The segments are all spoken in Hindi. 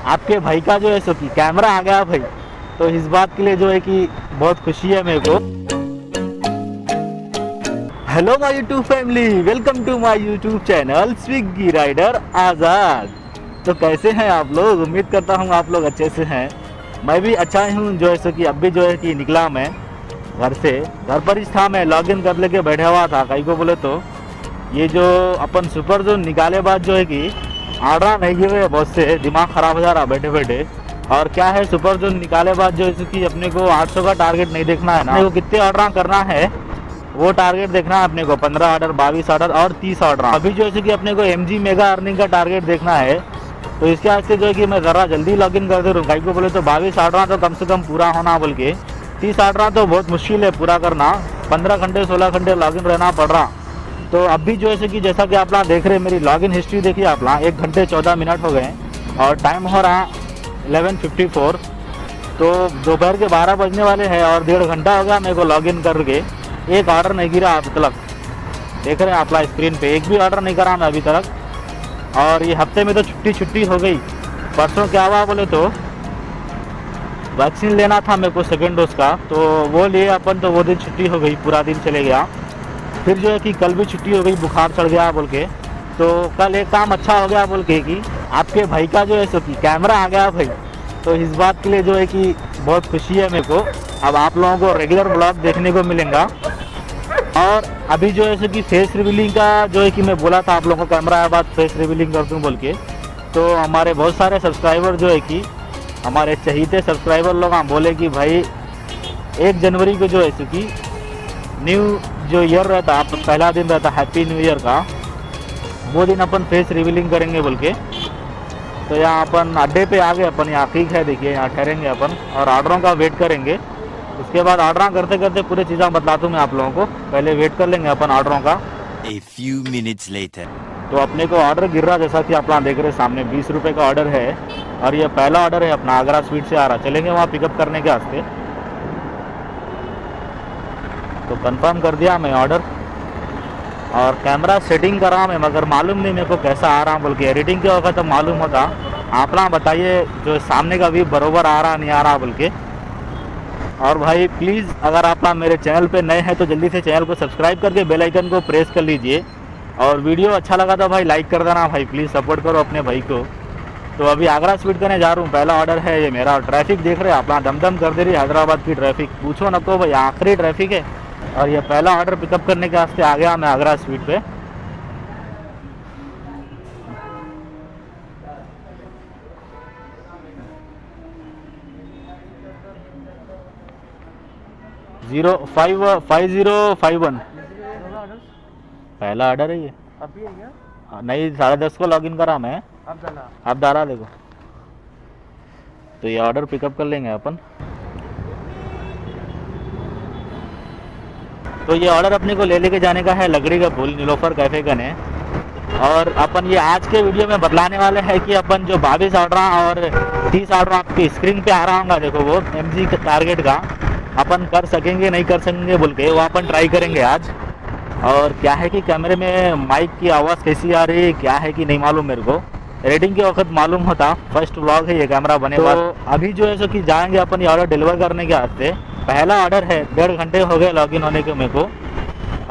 आपके भाई का जो है सो कि कैमरा आ गया भाई, तो इस बात के लिए जो है कि बहुत खुशी है मेरे को। Hello my YouTube family, welcome to my YouTube channel Swiggy rider Azad. तो कैसे हैं आप लोग? उम्मीद करता हूँ आप लोग अच्छे से हैं। मैं भी अच्छा हूँ। जो है सो कि अब भी जो है कि निकला मैं घर से, घर पर ही था। मैं लॉगिन कर लेके बैठा हुआ था। कहीं को बोले तो ये जो अपन सुपर जोन निकाले बाद जो है कि आर्डर नहीं गिरे, बहुत से दिमाग ख़राब हो जा रहा बैठे बैठे। और क्या है, सुपर जोन निकाले बाद जो है कि अपने को 800 का टारगेट नहीं देखना है ना, अपने को कितने ऑर्डर करना है वो टारगेट देखना है अपने को। 15 ऑर्डर, 22 ऑर्डर और 30 ऑर्डर। अभी जो है कि अपने को MG मेगा अर्निंग का टारगेट देखना है। तो इसके वास्ते जो है कि मैं ज़रा जल्दी लॉगिन कर दे रहा हूँ। कहीं को बोले तो 22 ऑर्डर तो कम से कम पूरा होना, बोल के 30 ऑर्डर तो बहुत मुश्किल है पूरा करना। 15 घंटे 16 घंटे लॉगिन रहना पड़ रहा। तो अभी जो है कि जैसा कि आप लोग देख रहे हैं, मेरी लॉगिन हिस्ट्री देखिए आप लोग। 1 घंटे 14 मिनट हो गए और टाइम हो रहा 11:54। तो दोपहर के 12 बजने वाले हैं और 1.5 घंटा हो गया मेरे को लॉगिन करके। एक ऑर्डर नहीं गिरा अभी तक। देख रहे हैं आप लोग स्क्रीन पे, एक भी ऑर्डर नहीं करा मैं अभी तक। और ये हफ्ते में तो छुट्टी हो गई। परसों क्या हुआ बोले तो वैक्सीन लेना था मेरे को, 2nd डोज का, तो वो लिए अपन। तो वो दिन छुट्टी हो गई, पूरा दिन चले गया। फिर जो है कि कल भी छुट्टी हो गई, बुखार चढ़ गया बोल के। तो कल एक काम अच्छा हो गया बोल के कि आपके भाई का जो है सो कि कैमरा आ गया भाई। तो इस बात के लिए जो है कि बहुत खुशी है मेरे को। अब आप लोगों को रेगुलर ब्लॉग देखने को मिलेगा। और अभी जो है सो कि फेस रिवीलिंग का जो है कि मैं बोला था आप लोगों को, कैमरा आया बाद फेस रिवीलिंग कर दूँ बोल के। तो हमारे बहुत सारे सब्सक्राइबर जो है कि हमारे चहीते सब्सक्राइबर लोग हम बोले कि भाई 1 जनवरी को जो है सो कि न्यू जो ईयर रहता, आप पहला दिन रहता हैप्पी न्यू ईयर का, वो दिन अपन फेस रिवीलिंग करेंगे बोल के। तो यहाँ अपन अड्डे पे आ गए अपन। यहाँ ठीक है, देखिए यहाँ ठहरेंगे अपन और ऑर्डरों का वेट करेंगे। उसके बाद ऑर्डर करते करते पूरे चीज़ें बताता हूँ मैं आप लोगों को। पहले वेट कर लेंगे अपन ऑर्डरों का। A few minutes later. तो अपने को ऑर्डर गिर रहा, जैसा कि आप लोग देख रहे हैं सामने 20 रुपये का ऑर्डर है। और ये पहला ऑर्डर है अपना, आगरा स्वीट से आ रहा। चलेंगे वहाँ पिकअप करने के वास्ते। तो कंफर्म कर दिया मैं ऑर्डर और कैमरा सेटिंग करा मैं, मगर मालूम नहीं मेरे को कैसा आ रहा बोल के। एडिटिंग के वक्त तो मालूम होता। आप लोग बताइए जो सामने का व्यू बरोबर आ रहा नहीं आ रहा बोल के। और भाई प्लीज़ अगर आप मेरे चैनल पे नए हैं तो जल्दी से चैनल को सब्सक्राइब करके बेल आइकन को प्रेस कर लीजिए। और वीडियो अच्छा लगा तो भाई लाइक कर देना भाई, प्लीज़ सपोर्ट करो अपने भाई को। तो अभी आगरा स्वीट करने जा रहा हूँ। पहला ऑर्डर है ये मेरा। ट्रैफिक देख रहे हैं आप, दमदम कर दे रही हैदराबाद की ट्रैफिक, पूछो न को भाई, आखिरी ट्रैफिक है। और ये पहला ऑर्डर पिकअप करने के वास्ते आ गया मैं आगरा स्वीट पे। जीरो 5051 पहला ऑर्डर है ये। अभी है क्या? नहीं, 10:30 को लॉगिन करा मैं। अब डाला देखो। तो ये ऑर्डर पिकअप कर लेंगे अपन। तो ये ऑर्डर अपने को लेके जाने का है लकड़ी का पुल, नीलोफर कैफे का ने। और अपन ये आज के वीडियो में बतलाने वाले हैं कि अपन जो 22 ऑर्डर और 30 ऑर्डर आपकी स्क्रीन पे आ रहा होगा, देखो वो MG के टारगेट का, अपन कर सकेंगे नहीं कर सकेंगे बोल के वो अपन ट्राई करेंगे आज। और क्या है कि कैमरे में माइक की आवाज़ कैसी आ रही है, क्या है कि नहीं मालूम मेरे को। रेटिंग के वक्त मालूम होता। फर्स्ट व्लॉग है ये कैमरा बने बाद। तो अभी जो है सो कि जाएंगे अपन ये ऑर्डर डिलीवर करने के वास्ते। पहला ऑर्डर है, 1.5 घंटे हो गए लॉगिन होने के मेरे को।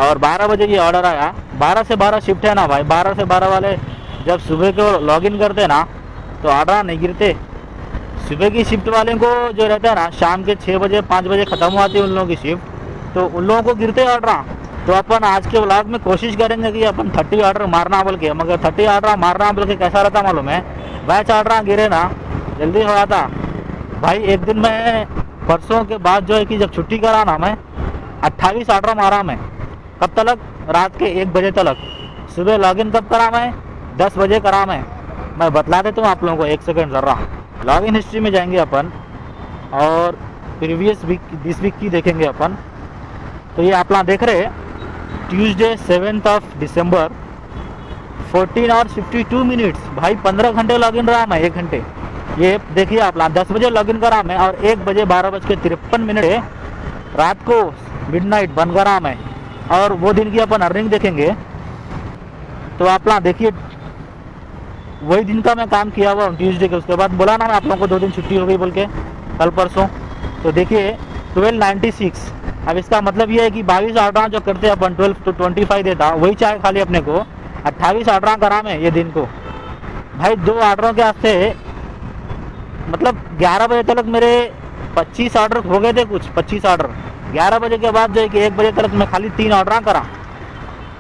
और 12 बजे ये ऑर्डर आया। 12 से 12 शिफ्ट है ना भाई। 12 से 12 वाले जब सुबह को लॉगिन करते ना तो ऑर्डर नहीं गिरते। सुबह की शिफ्ट वाले को जो रहता है ना, शाम के 6 बजे 5 बजे ख़त्म हो आती है उन लोगों की शिफ्ट, तो उन लोगों को गिरते ऑर्डर। तो अपन आज के व्लॉग में कोशिश करेंगे कि अपन 30 ऑर्डर मारना बोल के। मगर 30 ऑर्डर मारना बोल के कैसा रहता मालूम है, बैच ऑर्डर गिरे ना जल्दी हो जाता भाई। एक दिन मैं परसों के बाद जो है कि जब छुट्टी करा ना, मैं 28 ऑर्डर मारा मैं। कब तक? रात के 1 बजे तक। सुबह लॉगिन कब करा मैं? 10 बजे करा मैं बतला देता हूँ आप लोगों को, 1 सेकेंड ज़रा। लॉगिन हिस्ट्री में जाएंगे अपन और प्रीवियस वीक, दिस वीक की देखेंगे अपन। तो ये आप लोग देख रहे हैं ट्यूसडे 7 दिसंबर 14 और 52 मिनट्स। भाई 15 घंटे लॉगिन रहा मैं, 1 घंटे। ये देखिए आप लोग 10 बजे लॉगिन करा मैं और 1 बजे 12:53 है रात को मिडनाइट बंद करा मैं। और वो दिन की अपन अर्निंग देखेंगे। तो आप लोग देखिए वही दिन का मैं काम किया हुआ हूँ, ट्यूसडे के। उसके बाद बोला ना मैं आप लोगों को 2 दिन छुट्टी हो गई बोल के, कल परसों। तो देखिए 1296। अब इसका मतलब ये है कि 22 ऑर्डर जो करते हैं अपन 12 to 25 देता, वही चाहे खाली अपने को 28 ऑर्डर करा मैं ये दिन को भाई। 2 ऑर्डरों के वास्ते मतलब 11 बजे तक मेरे 25 ऑर्डर हो गए थे, कुछ 25 ऑर्डर। 11 बजे के बाद जो है कि 1 बजे तक मैं खाली 3 ऑर्डर करा।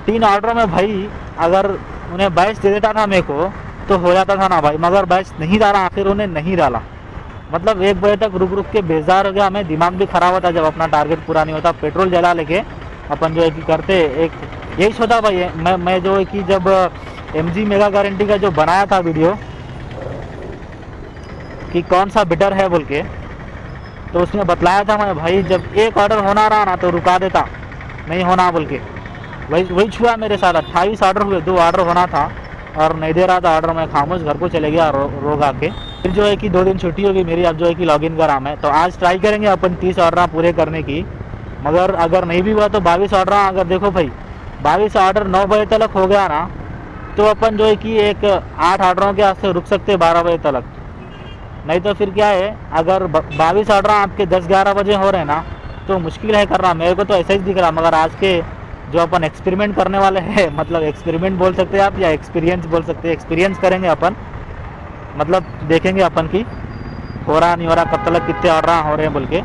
3 ऑर्डर में भाई अगर उन्हें बैच दे देता था मेरे को तो हो जाता था ना भाई, मगर बैच नहीं डाला, आखिर उन्हें नहीं डाला। मतलब 1 बजे तक रुक रुक के बेजार हो गया, हमें दिमाग भी खराब होता जब अपना टारगेट पूरा नहीं होता। पेट्रोल जला लेके अपन जो है कि करते एक यही सोचा भाई। मैं जो है कि जब MG मेगा गारंटी का जो बनाया था वीडियो कि कौन सा बेटर है बोल के, तो उसमें बतलाया था मैं भाई जब एक ऑर्डर होना रहा ना तो रुका देता, नहीं होना बोल के। वही छुआ मेरे साथ। 28 ऑर्डर हुए, 2 ऑर्डर होना था और नहीं दे रहा था ऑर्डर। मैं खामोश घर को चले गया रोग आके। फिर जो है कि 2 दिन छुट्टी होगी मेरी, अब जो है कि लॉगिन करा मैं। तो आज ट्राई करेंगे अपन 30 ऑर्डर पूरे करने की, मगर अगर नहीं भी हुआ तो 22 ऑर्डर। अगर देखो भाई 22 ऑर्डर 9 बजे तक हो गया ना तो अपन जो है कि एक 8 ऑर्डरों के वास्ते रुक सकते 12 बजे तक। नहीं तो फिर क्या है, अगर 22 ऑर्डर आपके 10-11 बजे हो रहे हैं ना तो मुश्किल है करना। मेरे को तो ऐसा ही दिख रहा, मगर आज के जो अपन एक्सपेरिमेंट करने वाले हैं, मतलब एक्सपेरिमेंट बोल सकते हैं आप या एक्सपीरियंस बोल सकते हैं। एक्सपीरियंस करेंगे अपन, मतलब देखेंगे अपन की हो रहा नहीं हो रहा, कब तक कितने ऑर्डर हो रहे हैं बोल के।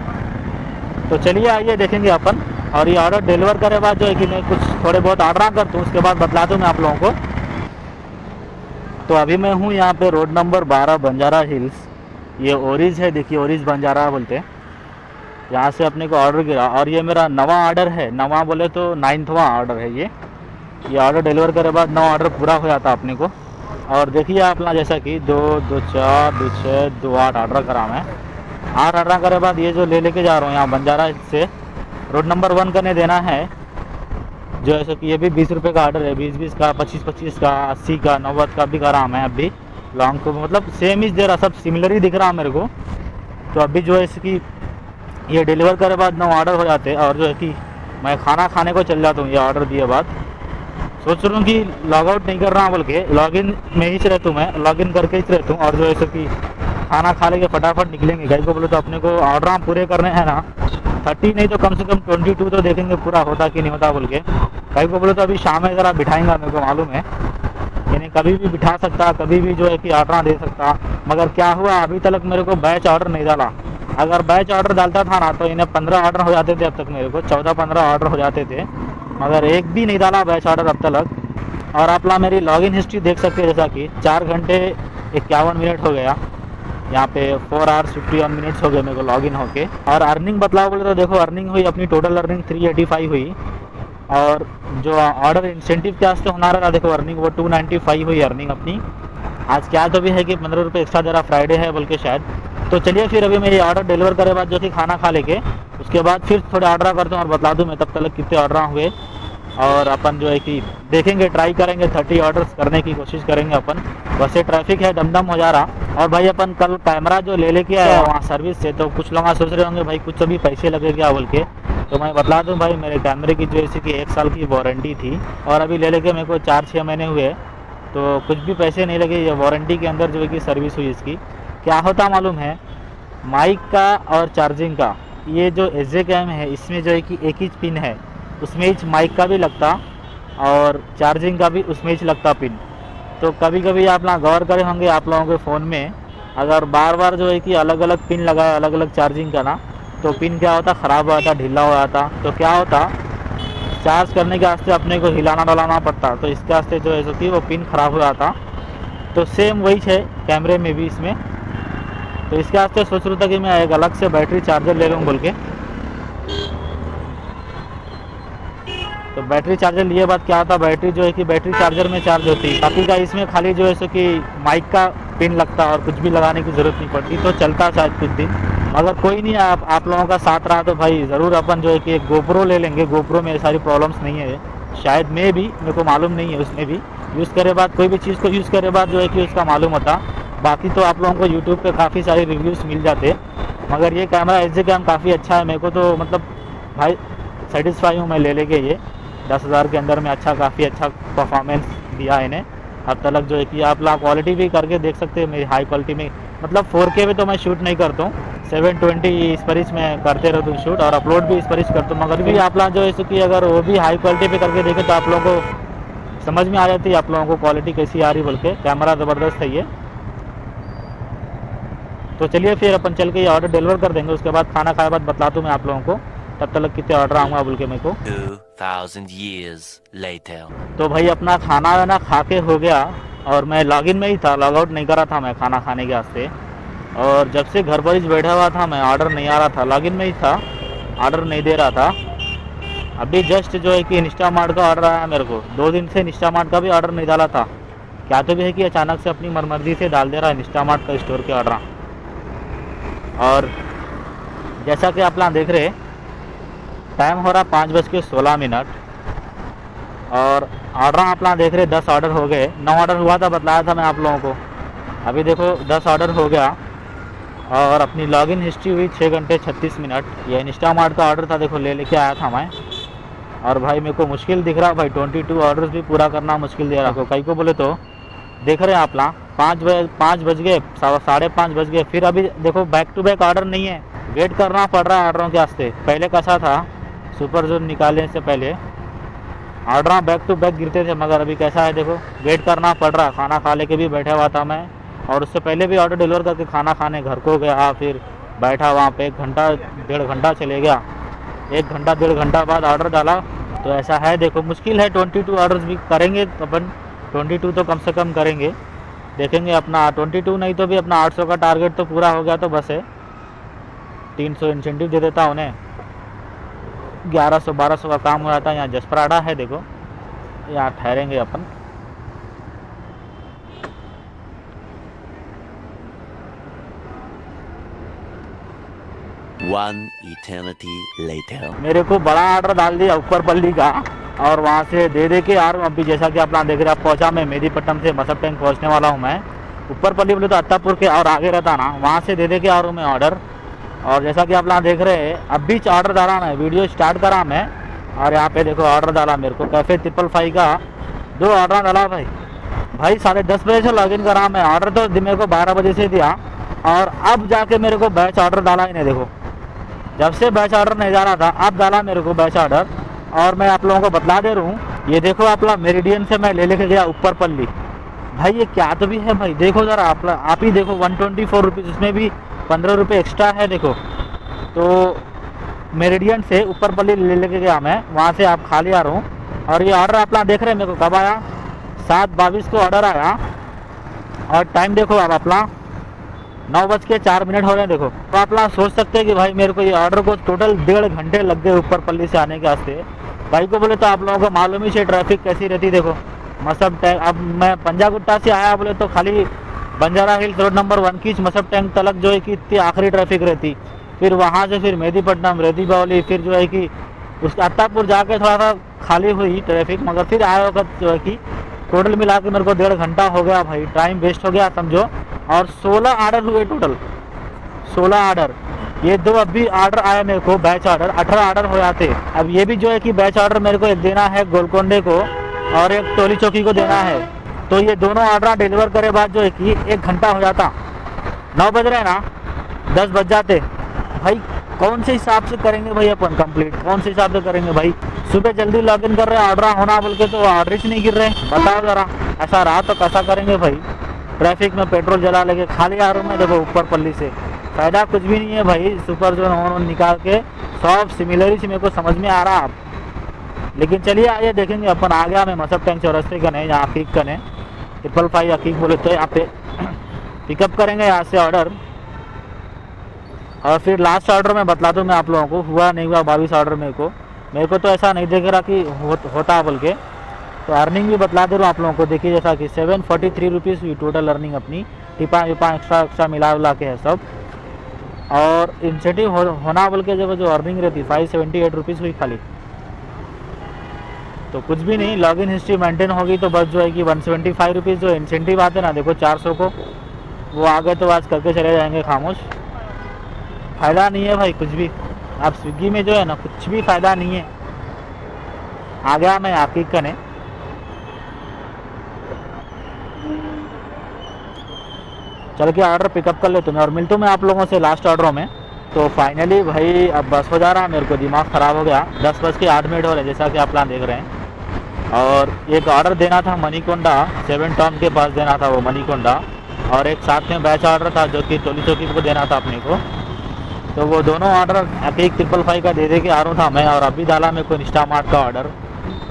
तो चलिए आइए देखेंगे अपन। और ये ऑर्डर डिलीवर करे बाद जो है कि मैं कुछ थोड़े बहुत ऑर्डर कर दूँ, उसके बाद बतला दूँ मैं आप लोगों को। तो अभी मैं हूँ यहाँ पे रोड नंबर 12 बंजारा हिल्स। ये ओरिज है, देखिए ओरिज बंजारा बोलते हैं। यहाँ से अपने को ऑर्डर गिरा और ये मेरा नवा ऑर्डर है। नवा बोले तो 9वां ऑर्डर है ये ऑर्डर डिलीवर करे बाद 9 ऑर्डर पूरा हो जाता अपने को। और देखिए आप ना जैसा कि 2, 2, 4, 2, 6, 2, 8 ऑर्डर करा मैं। 8 ऑर्डर करे बाद ये जो लेके जा रहा हूँ यहाँ बंजारा से रोड नंबर 1 करने देना है। जो ऐसा कि ये भी 20 रुपये का ऑर्डर है, 20-20 का, 25-25 का, 80 का, 90 का भी करा मैं अभी। लॉन्ग को मतलब सेम ही दे रहा, सब सिमिलर ही दिख रहा मेरे को। तो अभी जो है कि ये डिलीवर करे बाद 9 ऑर्डर हो जाते हैं और जो है कि मैं खाना खाने को चल जाता हूँ ये ऑर्डर दिए बाद। सोच रहा हूँ कि लॉग आउट नहीं कर रहा बोल के, लॉगिन में ही रहता हूँ मैं, लॉगिन करके ही रहता हूँ। और जो है कि खाना खा लेके फटाफट निकलेंगे। कहीं को बोले तो अपने को ऑर्डर पूरे करने हैं ना, 30 नहीं तो कम से कम 22 तो देखेंगे पूरा होता कि नहीं होता बोल के। कहीं को बोले तो अभी शाम में ज़रा बिठाएंगा, मेरे को मालूम है यानी कभी भी बिठा सकता, कभी भी जो है कि ऑर्डर दे सकता। मगर क्या हुआ, अभी तक मेरे को बैच ऑर्डर नहीं डाला। अगर बैच ऑर्डर डालता था ना तो इन्हें 15 ऑर्डर हो जाते थे अब तक, मेरे को 14-15 ऑर्डर हो जाते थे, मगर एक भी नहीं डाला बैच ऑर्डर अब तक। और आप लोग मेरी लॉगिन हिस्ट्री देख सकते हैं, जैसा कि 4 घंटे 51 मिनट हो गया यहाँ पे, 4 hours 51 मिनट्स हो गए मेरे को लॉगिन होके। और अर्निंग बतलाओ बोले तो देखो अर्निंग हुई अपनी, टोटल अर्निंग 385 हुई। और जो ऑर्डर इंसेंटिव के वास्ते होना रहा देखो अर्निंग, वो 295 हुई अर्निंग अपनी। आज क्या तो भी है कि 15 रुपये एक्स्ट्रा दे रहा, फ्राइडे है बोल के शायद। तो चलिए फिर अभी मैं ये ऑर्डर डिलीवर करे बाद जो कि खाना खा लेके उसके बाद फिर थोड़े ऑर्डर करता हूँ और बता दूँ मैं तब तक कितने ऑर्डर हुए। और अपन जो है कि देखेंगे, ट्राई करेंगे 30 ऑर्डर्स करने की कोशिश करेंगे अपन। वैसे ट्रैफिक है, दमदम हो जा रहा। और भाई अपन कल कैमरा जो लेके आया वहाँ सर्विस से, तो कुछ लोग सोच रहे होंगे भाई कुछ अभी पैसे लगे क्या बोल के। तो मैं बतला दूं भाई, मेरे कैमरे की जो है कि 1 साल की वारंटी थी और अभी ले लेके मेरे को 4-6 महीने हुए, तो कुछ भी पैसे नहीं लगे। ये वारंटी के अंदर जो है कि सर्विस हुई इसकी। क्या होता मालूम है, माइक का और चार्जिंग का ये जो एसजे कैम है इसमें जो है कि एक ही पिन है, उसमें ही माइक का भी लगता और चार्जिंग का भी उसमें ही लगता पिन। तो कभी कभी आप ना गौर करे होंगे आप लोगों के फ़ोन में, अगर बार बार जो है कि अलग अलग पिन लगाए अलग अलग चार्जिंग का ना, तो पिन क्या होता, ख़राब हो जाता, ढीला हो जाता। तो क्या होता, चार्ज करने के वास्ते अपने को हिलाना डलाना पड़ता, तो इसके वास्ते जो है कि वो पिन ख़राब हो जाता। तो सेम वही है कैमरे में भी इसमें। तो इसके वास्ते सोच रहा था कि मैं एक अलग से बैटरी चार्जर ले लूँ बोल के। तो बैटरी चार्जर लिए बाद क्या होता, बैटरी जो है कि बैटरी चार्जर में चार्ज होती, बाकी का इसमें खाली जो है सो कि माइक का पिन लगता और कुछ भी लगाने की ज़रूरत नहीं पड़ती। तो चलता शायद कुछ दिन, मगर कोई नहीं, आप लोगों का साथ रहा तो भाई ज़रूर अपन जो है कि एक गोप्रो ले लेंगे। गोप्रो में सारी प्रॉब्लम्स नहीं है शायद, में भी मेरे को मालूम नहीं है, उसमें भी यूज़ करे बाद कोई भी चीज़ को यूज़ करे बाद जो है कि उसका मालूम होता। बाकी तो आप लोगों को यूट्यूब पे काफ़ी सारे रिव्यूज़ मिल जाते, मगर ये कैमरा एसजे कैम काफ़ी अच्छा है। मेरे को तो मतलब भाई सेटिस्फाई हूँ मैं ले लेके। ये 10,000 के अंदर में अच्छा, काफ़ी अच्छा परफॉर्मेंस दिया इन्हें। अब तक जो है कि आप क्वालिटी भी करके देख सकते हैं मेरी हाई क्वालिटी में, मतलब 4K में तो मैं शूट नहीं करता हूँ, 720 इस पर मैं करते रहता हूँ शूट और अपलोड भी इस पर करता हूँ। मगर भी आप जो है कि अगर वो भी हाई क्वालिटी पे करके देखें तो आप लोगों को समझ में आ जाती है आप लोगों को क्वालिटी कैसी आ रही, बोल के कैमरा ज़बरदस्त है ये। तो चलिए फिर अपन चल के ये ऑर्डर डिलीवर कर देंगे, उसके बाद खाना खाए बाद बतलाता हूँ मैं आप लोगों को, तब तक कितने ऑर्डर आऊँगा बोल के मेरे को। 2000 years later. तो भाई अपना खाना वाना खा के हो गया और मैं लॉगिन में ही था, लॉग आउट नहीं करा था मैं खाना खाने के वास्ते। और जब से घर पर ही बैठा हुआ था मैं, ऑर्डर नहीं आ रहा था, लॉगिन में ही था, ऑर्डर नहीं दे रहा था। अभी जस्ट जो है कि इंस्टामार्ट का ऑर्डर आया मेरे को, 2 दिन से इंस्टामार्ट का भी ऑर्डर नहीं डाला था। क्या तो भी है कि अचानक से अपनी मनमर्जी से डाल दे रहा है इंस्टामार्ट का स्टोर के ऑर्डर। और जैसा कि आप लोग देख रहे टाइम हो रहा 5:16 और ऑर्डर आप लोग देख रहे 10 ऑर्डर हो गए, 9 ऑर्डर हुआ था बतलाया था मैं आप लोगों को। अभी देखो 10 ऑर्डर हो गया और अपनी लॉगिन हिस्ट्री हुई 6 घंटे 36 मिनट। ये इंस्टामार्ट का ऑर्डर था, देखो ले लेके आया था मैं। और भाई मेरे को मुश्किल दिख रहा भाई, 22 ऑर्डर्स भी पूरा करना मुश्किल दे रहा है। कई को बोले तो देख रहे हैं आप लोग 5 बज गए, 5:30 बज गए, फिर अभी देखो बैक टू बैक ऑर्डर नहीं है, वेट करना पड़ रहा है ऑर्डरों के वास्ते। पहले कैसा था, सुपर जोन निकालने से पहले ऑर्डर बैक टू बैक गिरते थे, मगर अभी कैसा है देखो वेट करना पड़ रहा। खाना खा लेके भी बैठा हुआ था मैं, और उससे पहले भी ऑर्डर डिलीवर करके खाना खाने घर को गया, फिर बैठा वहाँ पे 1 घंटा 1.5 घंटा चले गया। 1 घंटा 1.5 घंटा बाद ऑर्डर डाला। तो ऐसा है देखो, मुश्किल है। 22 ऑर्डर्स भी करेंगे तो अपन 22 तो कम से कम करेंगे, देखेंगे अपना 22 नहीं तो भी अपना 800 का टारगेट तो पूरा हो गया तो बस है। 300 इंसेंटिव दे देता उन्हें, 1100-1200 का काम हो जाता है। यहाँ जसप्राडा है देखो, यहाँ ठहरेंगे अपन। One eternity later. मेरे को बड़ा ऑर्डर डाल दिया ऊपर पल्ली का, और वहाँ से दे के आ रहा हूँ। अभी जैसा कि आप लोग देख रहे हैं, पहुँचा मैं मेदीपट्टनम से मसब टैंक पहुँचने वाला हूँ मैं। ऊपर पल्ली बोले तो अत्तापुर के और आगे रहता ना, वहाँ से दे के आ रहा हूँ मैं ऑर्डर। और जैसा कि आप लोग देख रहे हैं, अब भी ऑर्डर डाला मैं, वीडियो स्टार्ट करा मैं, और यहाँ पे देखो ऑर्डर डाला मेरे को कैफ़े 555 का 2 ऑर्डर डाला भाई। 10:30 बजे से लॉगिन करा मैं, ऑर्डर तो मेरे को 12 बजे से दिया, और अब जाके मेरे को बैच ऑर्डर डाला ही नहीं। देखो जब से बैच ऑर्डर नहीं डाला था, अब डाला मेरे को बैच ऑर्डर। और मैं आप लोगों को बतला दे रहा हूँ, ये देखो आप लोग मेरिडियन से मैं लेके गया ऊपर पल्ली। भाई ये क्या तो भी है भाई, देखो ज़रा आप ही देखो 124 रुपीज़, उसमें भी 15 रुपये एक्स्ट्रा है देखो। तो मेरिडियन से ऊपर पल्ली लेके गया मैं, वहाँ से आप खाली आ रहा हूँ। और ये ऑर्डर आप लोग देख रहे हैं मेरे को कब आया, 7:22 को ऑर्डर आया। और टाइम देखो आप लोग 9:04 हो रहे हैं देखो। तो आप लोग सोच सकते हैं कि भाई मेरे को ये ऑर्डर को टोटल 1.5 घंटे लग गए ऊपर पल्ली से आने के वास्ते। भाई को बोले तो आप लोगों को मालूम ही है ट्रैफिक कैसी रहती। देखो मसब टैंक, अब मैं पंजागुट्टा से आया बोले तो खाली बंजारा हिल्स रोड नंबर 1 की मसब टैंक तलक जो है कि इतनी आखिरी ट्रैफिक रहती। फिर वहाँ से फिर मेदीपट्टनम, रेती बावली, फिर जो है कि उसके अत्तापुर जाके थोड़ा सा खाली हुई ट्रैफिक, मगर फिर आया वक्त जो है कि टोटल मिला के मेरे को 1.5 घंटा हो गया भाई, टाइम वेस्ट हो गया समझो। और 16 ऑर्डर हुए टोटल, 16 ऑर्डर। ये 2 अभी ऑर्डर आया मेरे को बैच ऑर्डर, 18 ऑर्डर हो जाते। अब ये भी जो है कि बैच ऑर्डर मेरे को एक देना है गोलकोंडे को और एक टोली चौकी को देना है। तो ये दोनों ऑर्डर डिलीवर करे बाद जो है कि 1 घंटा हो जाता। 9 बज रहे ना, 10 बज जाते भाई। कौन से हिसाब से करेंगे भाई अपन कंप्लीट, कौन से हिसाब से करेंगे भाई। सुबह जल्दी लॉगिन कर रहे हैं, ऑर्डर होना बोल के तो ऑर्डर ही नहीं गिर रहे। बताओ ज़रा, ऐसा रहा तो कैसा करेंगे भाई। ट्रैफिक में पेट्रोल जला लेके खाली आ रहा हूँ मैं देखो ऊपर पल्ली से, फ़ायदा कुछ भी नहीं है भाई। सुपर जोन ऑन निकाल के सब सिमिलर ही मेरे को समझ में आ रहा आप। लेकिन चलिए आइए देखेंगे अपन। आ गया मैं मसब टैंक चौरस्ते का नहीं, यहाँ अकीक का नहीं, 555 अकीक बोले तो यहाँ पे पिकअप करेंगे यहाँ से ऑर्डर। और फिर लास्ट ऑर्डर में बतला दूँ मैं आप लोगों को, हुआ नहीं हुआ 22 ऑर्डर मेरे को तो ऐसा नहीं देख रहा कि होता बोल के। तो अर्निंग भी बतला दे रहा हूँ आप लोगों को। देखिए जैसा कि 743 रुपीज़ हुई टोटल अर्निंग अपनी, टिपा एक्स्ट्रा मिला उला के है सब। और इंसेंटिव होना बोल के जब जो अर्निंग रहती 578 रुपीज़ हुई खाली। तो कुछ भी नहीं, लॉगिन हिस्ट्री मेंटेन होगी तो बस जो है कि 175 रुपीज़ जो इंसेंटिव आते ना देखो 400 को, वो आगे तो आज करके चले जाएंगे खामोश। फ़ायदा नहीं है भाई कुछ भी। आप स्विगी में जो है ना कुछ भी फ़ायदा नहीं है। आ गया मैं आपकी कने, चल के ऑर्डर पिकअप कर लेता हूँ और मिलता हूँ मैं आप लोगों से लास्ट ऑर्डरों में। तो फाइनली भाई अब बस हो जा रहा है, मेरे को दिमाग ख़राब हो गया। 10:08 हो रहे जैसा कि आप प्लान देख रहे हैं। और एक ऑर्डर देना था मनीकोंडा, 7 टाउन के पास देना था वो मनीकोंडा, और एक साथ में बैच ऑर्डर था जो कि टोली चौकी को देना था अपने को। तो वो दोनों ऑर्डर एक 555 का दे के आ रहा था मैं, और अभी डाला मेरे को इंस्टामार्ट का ऑर्डर।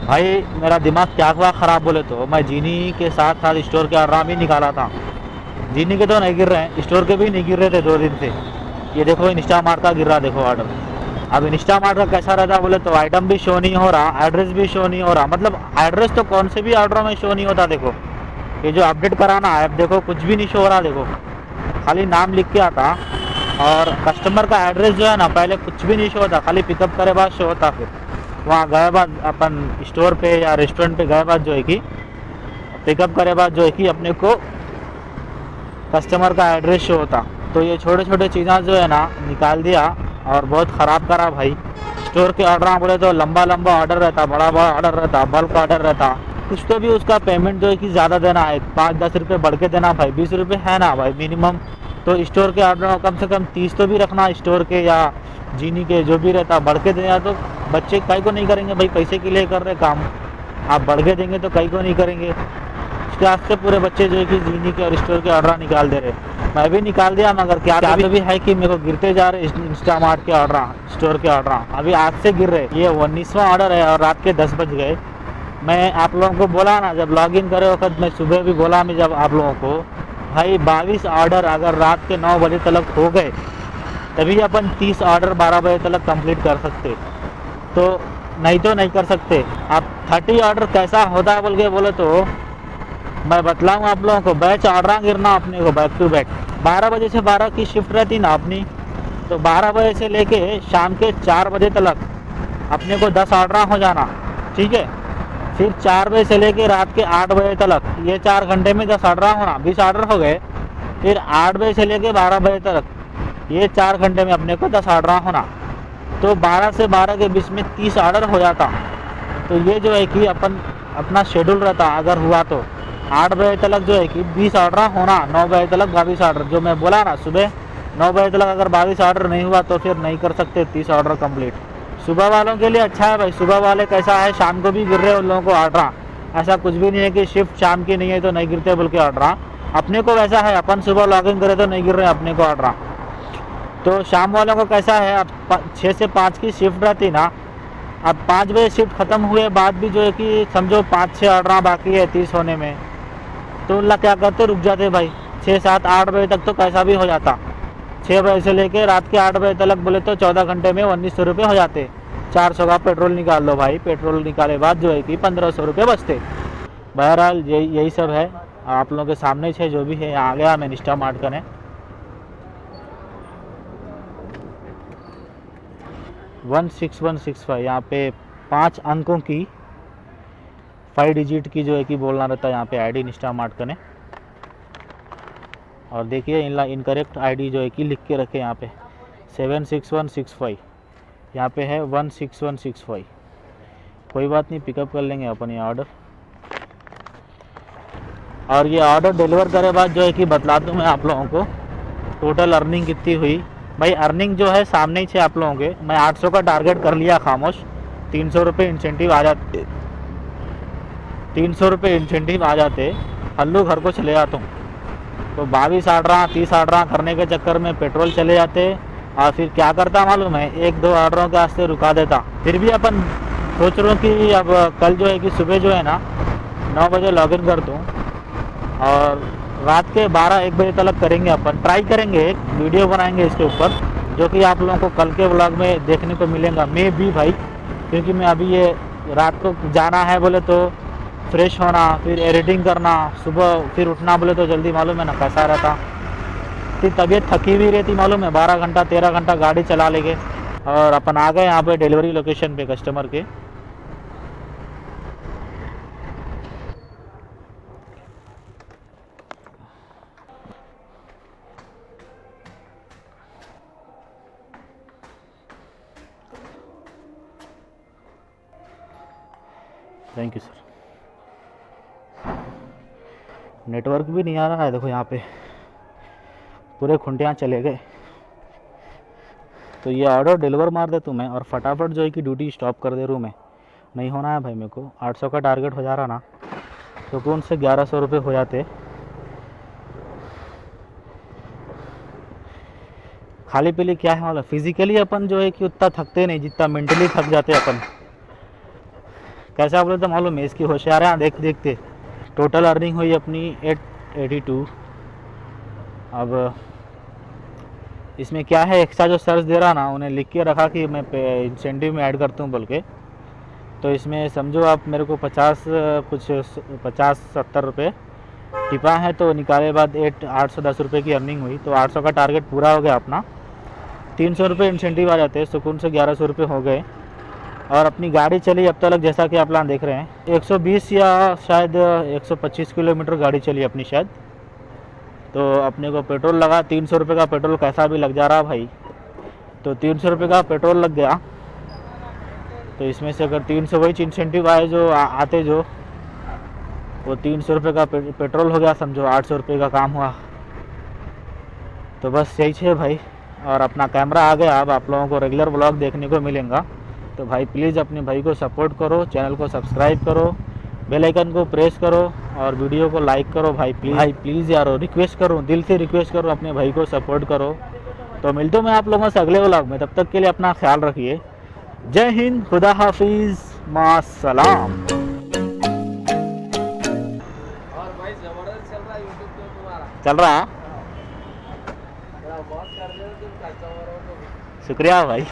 भाई मेरा दिमाग क्या हुआ ख़राब बोले तो, मैं जीनी के साथ साथ स्टोर के ऑर्डर भी निकाला था। जीनी के तो नहीं गिर रहे हैं, स्टोर के भी नहीं गिर रहे थे 2 दिन से। ये देखो इंस्टामार्ट का गिर रहा, देखो ऑर्डर। अब इंस्टामार्ट का कैसा रहता बोले तो आइटम भी शो नहीं हो रहा, एड्रेस भी शो नहीं हो रहा। मतलब एड्रेस तो कौन से भी ऑर्डरों में शो नहीं होता। देखो ये जो अपडेट कराना ऐप, देखो कुछ भी नहीं शो हो रहा। देखो खाली नाम लिख के आता, और कस्टमर का एड्रेस जो है ना पहले कुछ भी नहीं शो होता, खाली पिकअप करे बाद शो होता। फिर वहाँ गए बाद अपन स्टोर पे या रेस्टोरेंट पे गए बाद जो है कि पिकअप करे बाद जो है कि अपने को कस्टमर का एड्रेस शो होता। तो ये छोटे छोटे चीज़ें जो है ना निकाल दिया और बहुत ख़राब करा भाई। स्टोर के ऑर्डर बोले तो लंबा लंबा ऑर्डर रहता, बड़ा बड़ा ऑर्डर रहता, बल्क ऑर्डर रहता। कुछ तो भी उसका पेमेंट जो है कि ज़्यादा देना है, 5-10 रुपये बढ़ के देना भाई, 20 रुपये है ना भाई मिनिमम। तो स्टोर के ऑर्डर कम से कम 30 तो भी रखना, स्टोर के या जीनी के जो भी रहता बढ़ के देना। तो बच्चे कई को नहीं करेंगे भाई, पैसे के लिए कर रहे काम, आप बढ़ के देंगे तो कई को नहीं करेंगे। इसके वास्ते पूरे बच्चे जो है कि जीनी के और स्टोर के ऑर्डर निकाल दे रहे। मैं भी निकाल दिया, मगर क्या तो भी है कि मेरे को गिरते जा रहे इंस्टामार्ट के ऑर्डर, स्टोर के ऑर्डर अभी आज से गिर रहे। ये 19वां ऑर्डर है और रात के 10 बज गए। मैं आप लोगों को बोला ना जब लॉगिन करे वक्त, मैं सुबह भी बोला मैं जब आप लोगों को, भाई 22 ऑर्डर अगर रात के 9 बजे तक हो गए तभी अपन 30 ऑर्डर 12 बजे तक कंप्लीट कर सकते, तो नहीं कर सकते। अब 30 ऑर्डर कैसा होता है बोल के बोले तो मैं बतलाऊँ आप लोगों को। बैच ऑर्डर गिरना अपने को बैक टू बैक, 12 बजे से 12 की शिफ्ट रहती ना अपनी, तो 12 बजे से लेके शाम के 4 बजे तक अपने को 10 ऑर्डर हो जाना, ठीक है। फिर 4 बजे से लेके रात के 8 बजे तक, ये 4 घंटे में 10 ऑर्डर होना, 20 ऑर्डर हो गए। फिर 8 बजे से लेके 12 बजे तक, ये 4 घंटे में अपने को 10 ऑर्डर होना। तो 12 से 12 के बीच में 30 ऑर्डर हो जाता। तो ये जो है कि अपन अपना शेड्यूल रहता, अगर हुआ तो 8 बजे तक जो है कि 20 ऑर्डर होना, 9 बजे तक 22 ऑर्डर। जो मैं बोला ना सुबह 9 बजे तक अगर 22 ऑर्डर नहीं हुआ तो फिर नहीं कर सकते 30 ऑर्डर कंप्लीट। सुबह वालों के लिए अच्छा है भाई, सुबह वाले कैसा है शाम को भी गिर रहे उन लोगों को ऑर्डर। ऐसा कुछ भी नहीं है कि शिफ्ट शाम की नहीं है तो नहीं गिरते बोल के ऑर्डर। अपने को वैसा है, अपन सुबह लॉगिन करे तो नहीं गिर रहे अपने को ऑर्डर। तो शाम वालों को कैसा है, अब 6 से 5 की शिफ्ट रहती ना, अब 5 बजे शिफ्ट ख़त्म हुए बाद भी जो है कि समझो 5-6 ऑर्डर बाकी है 30 होने में, तो उन लोग क्या करते रुक जाते भाई। 6-7-8 बजे तक तो कैसा भी हो जाता। 6 बजे से लेके रात के 8 बजे तक बोले तो 14 घंटे में 1900 रुपये हो जाते। 400 का पेट्रोल निकाल लो भाई, पेट्रोल निकाले बाद जो है कि 1500 रुपये बचते। बहरहाल यही सब है आप लोगों के सामने है, जो भी है। आ गया मैं इंस्टामार्ट करने, 16165 यहाँ पे 5 अंकों की 5 डिजिट की जो है कि बोलना रहता है यहाँ पे आईडी इंस्टामार्ट करने। और देखिए इनकरेक्ट आईडी जो है कि लिख के रखे यहाँ पे 76165, यहाँ पे है 16165। कोई बात नहीं, पिकअप कर लेंगे अपन ये ऑर्डर। और ये ऑर्डर डिलीवर करे बाद जो है कि बतला दूँ मैं आप लोगों को टोटल अर्निंग कितनी हुई। भाई अर्निंग जो है सामने ही है आप लोगों के। मैं 800 का टारगेट कर लिया खामोश, 300 रुपये इंसेंटिव आ जाते, 300 रुपये इंसेंटिव आ जाते, हल्लू घर को चले जाता हूँ। तो 22 ऑर्डर 30 ऑर्डर करने के चक्कर में पेट्रोल चले जाते, और फिर क्या करता मालूम है, 1-2 ऑर्डरों के वास्ते रुका देता। फिर भी अपन सोच रहा हूँ कि अब कल जो है कि सुबह जो है ना 9 बजे लॉगिन कर दूँ और रात के 12-1 बजे तक करेंगे। अपन ट्राई करेंगे, एक वीडियो बनाएंगे इसके ऊपर, जो कि आप लोगों को कल के व्लॉग में देखने को मिलेगा। मैं भी भाई, क्योंकि मैं अभी ये रात को जाना है बोले तो फ्रेश होना, फिर एडिटिंग करना, सुबह फिर उठना बोले तो जल्दी, मालूम है ना कैसा रहता। फिर तबीयत थकी हुई रहती मालूम है, 12 घंटा 13 घंटा गाड़ी चला लेंगे। और अपन आ गए यहाँ पे डिलीवरी लोकेशन पे कस्टमर के। Thank you sir. नेटवर्क भी नहीं आ रहा है देखो यहाँ पे। पूरे खुंटियाँ चले गए। तो ये ऑर्डर डिलीवर मार दे तुम्हें और फटाफट जो है कि ड्यूटी स्टॉप कर दे रूम में। नहीं होना है भाई मेरे को, 800 का टारगेट हो जा रहा ना, तो कौन से 1100 रुपये हो जाते। खाली पीली क्या है मतलब फिजिकली अपन जो है कि उतना थकते नहीं जितना मेंटली थक जाते अपन। कैसा बोले तो मालूम है इसकी होशियार है, देख देखते टोटल अर्निंग हुई अपनी 882। अब इसमें क्या है, एक्स्ट्रा जो सर्च दे रहा ना उन्हें लिख के रखा कि मैं इंसेंटिव में ऐड करता हूँ बोल के। तो इसमें समझो आप मेरे को 50-70 रुपये टिपा है, तो निकाले बाद 810 रुपये की अर्निंग हुई। तो 800 का टारगेट पूरा हो गया अपना। 300 रुपये इंसेंटिव आ जाते हैं, सुकून से 1100 रुपये हो गए। और अपनी गाड़ी चली अब तक जैसा कि आप देख रहे हैं 120 या शायद 125 किलोमीटर गाड़ी चली अपनी शायद। तो अपने को पेट्रोल लगा 300 रुपये का पेट्रोल, कैसा भी लग जा रहा भाई। तो 300 रुपये का पेट्रोल लग गया। तो इसमें से अगर 300 वही इंसेंटिव आए जो आते जो, वो 300 रुपये का पेट्रोल हो गया समझो, 800 रुपये का काम हुआ। तो बस यही है भाई। और अपना कैमरा आ गया, अब आप लोगों को रेगुलर व्लॉग देखने को मिलेगा। तो भाई प्लीज़ अपने भाई को सपोर्ट करो, चैनल को सब्सक्राइब करो, बेल आइकन को प्रेस करो और वीडियो को लाइक करो भाई प्लीज़ यारो, रिक्वेस्ट करूँ, दिल से रिक्वेस्ट करो, अपने भाई को सपोर्ट करो। तो मिलता हूँ मैं आप लोगों से अगले व्लॉग में, तब तक के लिए अपना ख्याल रखिए। जय हिंद, खुदा हाफिज़, मां सलाम। और भाई जबरदस्त चल रहा है यूट्यूब पे तुम्हारा। चल रहा है, बहुत कर रहे हो तुम, कस्टमरों को। शुक्रिया भाई।